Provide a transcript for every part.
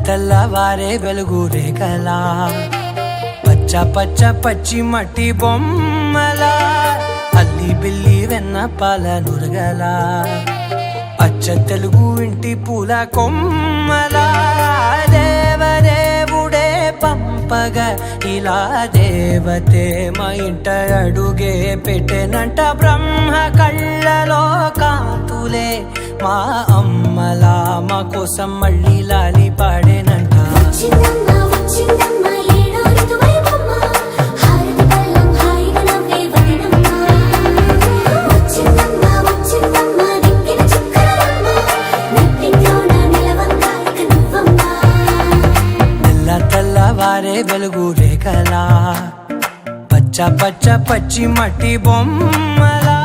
తెల్లవారే వెలుగు రేఖలా పచ్చ పచ్చ పచ్చి మట్టి బొమ్మలా అల్లి బిల్లి వెన్న పాల నురగలా అచ్చ తెలుగు ఇంటి పూల కొమ్మలా దేవదేవుడే పంపగా ఇలా దేవతే మా ఇంట అడుగే పెట్టెనంట బ్రహ్మ కళ్ళలో కాంతులే మా అమ్మలా మా కోసం మళ్ళీ లాలి పాడేనంట తెల్లవారే వెలుగు రేఖలా పచ్చ పచ్చ పచ్చి మట్టి బొమ్మలా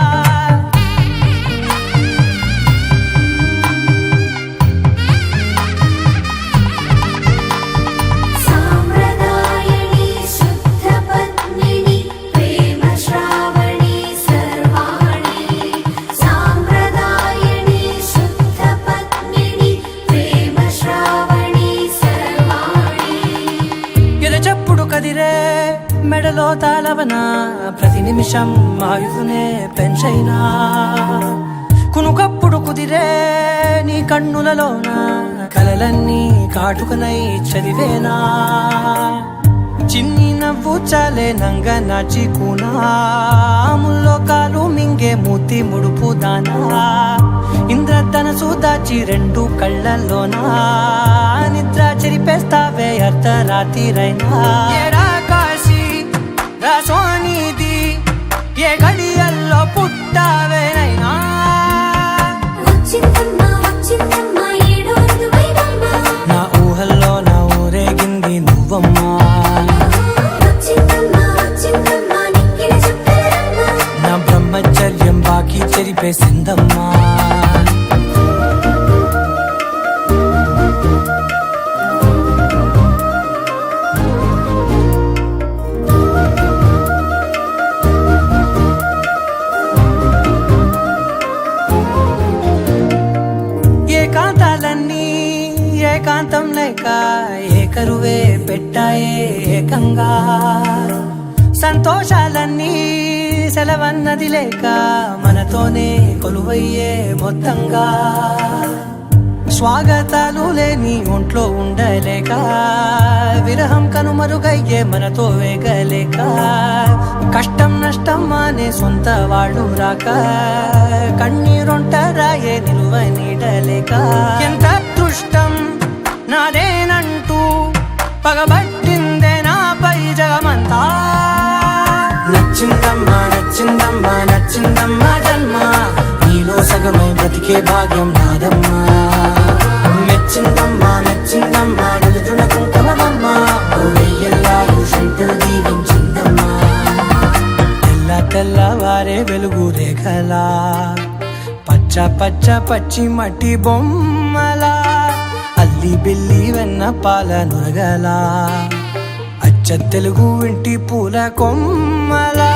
చెప్పుడు కదిరే మెడలో తాళవన ప్రతి నిమిషం ఆయుధునే పెంచైనా కునుకప్పుడు కుదిరే నీ కన్నులలోన కలలన్నీ కాటుకనై చదివేనా చిన్ని నవ్వు చాలే నంగ నాచి కూనాముల్లో కాలు మింగే మూతి ముడుపు దానా ఇంద్రధనసు దాచి రెండు కళ్ళల్లోనా నిద్ర చెరిపేస్తావే అర్ధరాత్రిరైనా ఏరా కాశీ రాసోనిది ఏ గడియల్లో పుట్టావేనైనా నా ఊహల్లో నా ఊరేగింది నువ్వమ్మా నా బ్రహ్మచర్యం బాకీ చెరిపేసిందమ్మా ఏకాంతాలన్నీ ఏకాంతం లేక ఏకరువే పెట్టాయే ఏకంగా సంతోషాలన్నీ సెలవన్నది లేక మనతోనే కొలువయ్యే మొత్తంగా స్వాగతాలు లేని ఒంట్లో ఉండలేక విరహం కనుమరుగయ్యే మనతో వేగలేక కష్టం నష్టం అనే సొంత వాళ్ళు రాక కన్నీరొంటరాయే నిలువ నీడలేక ఎంత అదృష్టం నాదేనంటూ పగబట్టిందే నాపై జగమంతా నచ్చిందమ్మా నచ్చిందమ్మా నచ్చిందమ్మా జన్మ నీలో సగమై బ్రతికే భాగ్యం నాదమ్మా మెచ్చిందమ్మా మెచ్చిందమ్మా నిలుతున్న కుంకుమమ్మా వెయ్యల్లాలు శంకరు దీవించిందమ్మా తెల్లవారే వెలుగు రేఖలా పచ్చ పచ్చ పచ్చి మట్టి బొమ్మలా అల్లి బిల్లి వెన్న పాల నురగలా అచ్చ తెలుగు ఇంటి పూల కొమ్మలా